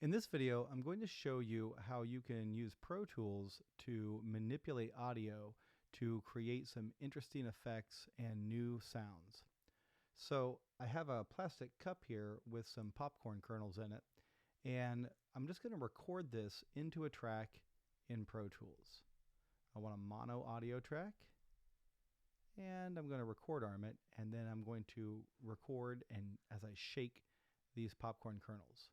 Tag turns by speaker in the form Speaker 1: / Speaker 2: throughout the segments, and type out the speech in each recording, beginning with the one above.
Speaker 1: In this video, I'm going to show you how you can use Pro Tools to manipulate audio to create some interesting effects and new sounds. So I have a plastic cup here with some popcorn kernels in it, and I'm just going to record this into a track in Pro Tools. I want a mono audio track, and I'm going to record arm it, and then I'm going to record and as I shake these popcorn kernels.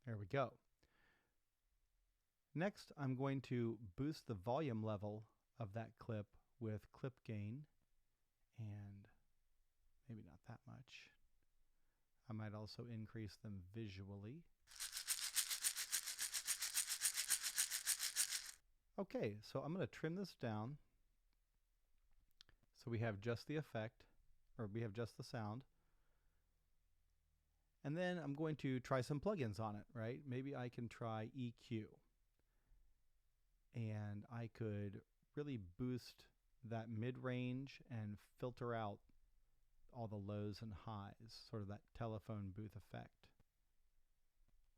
Speaker 1: There we go. Next, I'm going to boost the volume level of that clip with clip gain, and maybe not that much. I might also increase them visually. Okay, so I'm going to trim this down so we have just the effect, or we have just the sound. And then I'm going to try some plugins on it, right? Maybe I can try EQ. And I could really boost that mid-range and filter out all the lows and highs, sort of that telephone booth effect.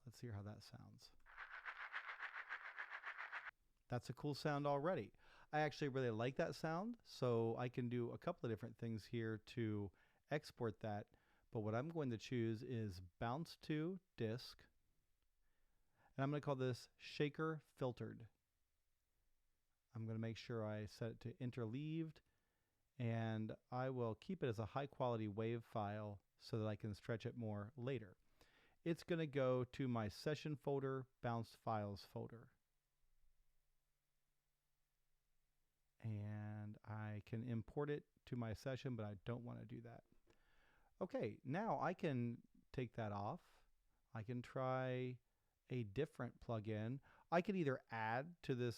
Speaker 1: Let's hear how that sounds. That's a cool sound already. I actually really like that sound, so I can do a couple of different things here to export that. But what I'm going to choose is Bounce to Disk, and I'm going to call this Shaker Filtered. I'm going to make sure I set it to interleaved, and I will keep it as a high quality WAV file so that I can stretch it more later. It's going to go to my session folder, bounced files folder. And I can import it to my session, but I don't want to do that. Okay, now I can take that off. I can try a different plugin. I could either add to this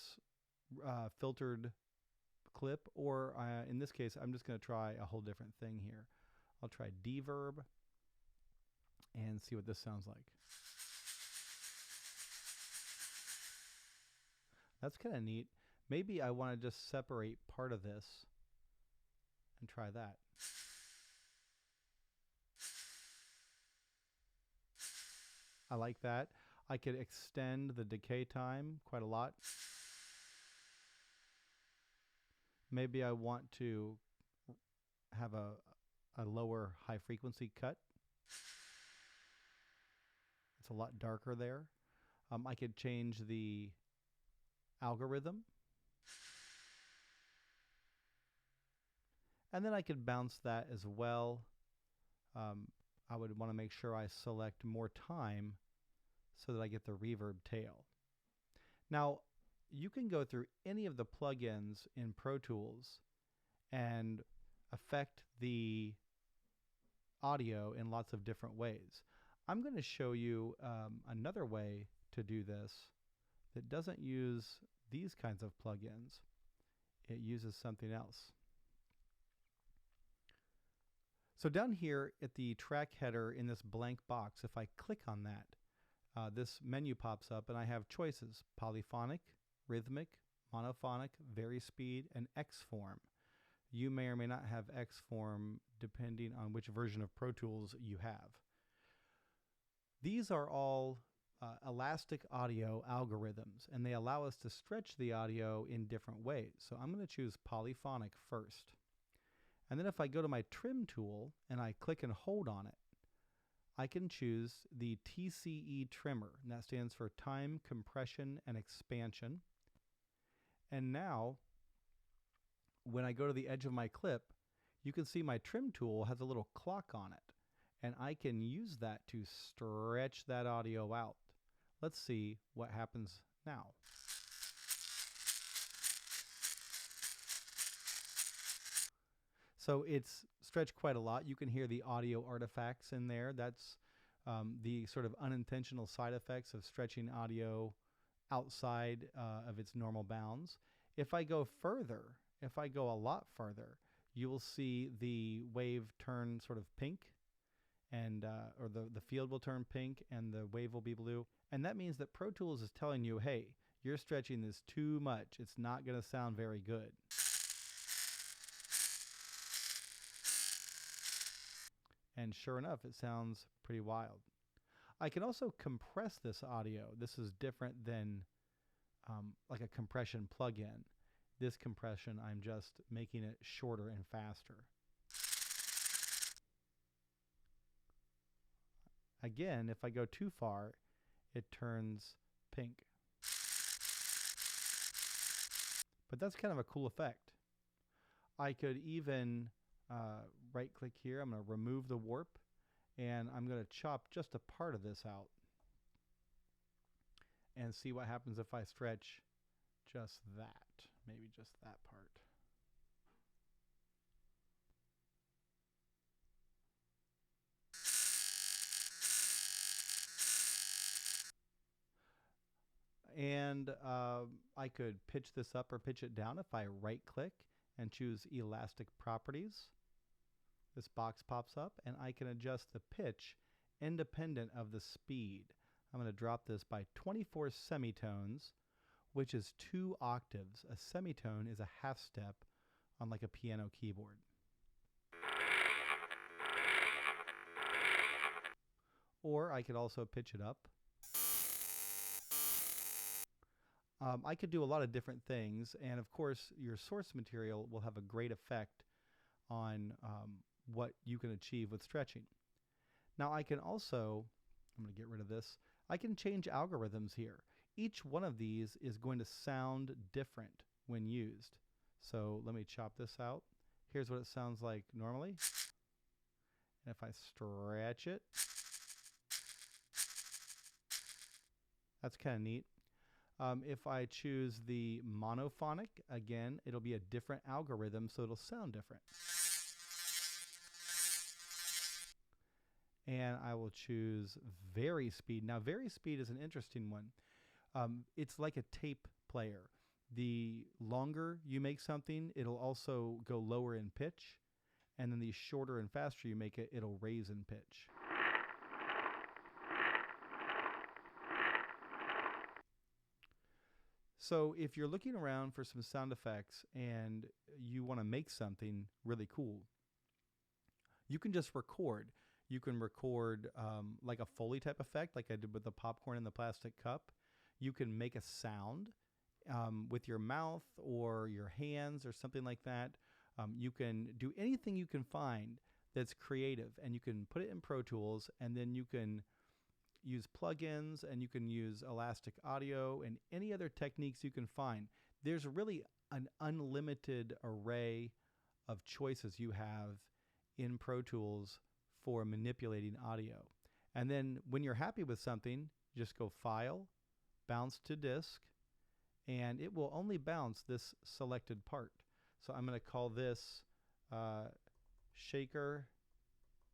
Speaker 1: filtered clip, or in this case, I'm just going to try a whole different thing here. I'll try Deverb and see what this sounds like. That's kind of neat. Maybe I want to just separate part of this and try that. I like that. I could extend the decay time quite a lot. Maybe I want to have a lower high frequency cut. It's a lot darker there. I could change the algorithm. And then I could bounce that as well. I would want to make sure I select more time so that I get the reverb tail. Now, you can go through any of the plugins in Pro Tools and affect the audio in lots of different ways. I'm going to show you another way to do this that doesn't use these kinds of plugins. It uses something else. So down here at the track header in this blank box, if I click on that, this menu pops up and I have choices: polyphonic, rhythmic, monophonic, vari-speed, and X-form. You may or may not have X-form depending on which version of Pro Tools you have. These are all elastic audio algorithms, and they allow us to stretch the audio in different ways. So I'm going to choose polyphonic first. And then if I go to my trim tool and I click and hold on it, I can choose the TCE trimmer, and that stands for time, compression, and expansion. And now, when I go to the edge of my clip, you can see my trim tool has a little clock on it, and I can use that to stretch that audio out. Let's see what happens now. So it's stretched quite a lot. You can hear the audio artifacts in there. That's the sort of unintentional side effects of stretching audio outside of its normal bounds. If I go further, if I go a lot further, you will see the wave turn sort of pink, and or the field will turn pink and the wave will be blue. And that means that Pro Tools is telling you, hey, You're stretching this too much. It's not going to sound very good. And sure enough, it sounds pretty wild. I can also compress this audio. This is different than like a compression plugin. This compression, I'm just making it shorter and faster. Again, if I go too far, it turns pink. But that's kind of a cool effect. I could even right click here. I'm going to remove the warp, and I'm going to chop just a part of this out and see what happens if I stretch just that, maybe just that part. And I could pitch this up or pitch it down if I right click and choose elastic properties. This box pops up and I can adjust the pitch independent of the speed. I'm going to drop this by 24 semitones, which is 2 octaves. A semitone is a half step on like a piano keyboard. Or I could also pitch it up. I could do a lot of different things, and of course your source material will have a great effect on what you can achieve with stretching. Now I can also, I'm going to get rid of this, I can change algorithms here. Each one of these is going to sound different when used. So let me chop this out. Here's what it sounds like normally. And if I stretch it, that's kind of neat. If I choose the monophonic, again, it'll be a different algorithm, so it'll sound different. And I will choose vari-speed. Now, vari-speed is an interesting one. It's like a tape player. The longer you make something, it'll also go lower in pitch. And then the shorter and faster you make it, it'll raise in pitch. So if you're looking around for some sound effects and you want to make something really cool, you can just record. You can record like a Foley type effect, like I did with the popcorn in the plastic cup. You can make a sound with your mouth or your hands or something like that. You can do anything you can find that's creative, and you can put it in Pro Tools, and then you can use plugins, and you can use elastic audio and any other techniques you can find. There's really an unlimited array of choices you have in Pro Tools for manipulating audio. And then when you're happy with something, just go File, Bounce to Disk, and it will only bounce this selected part. So I'm going to call this Shaker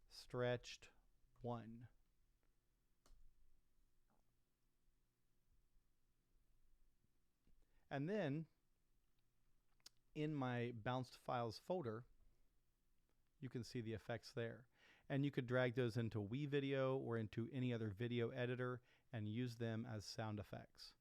Speaker 1: Stretched 1. And then in my bounced files folder, you can see the effects there. And you could drag those into WeVideo or into any other video editor and use them as sound effects.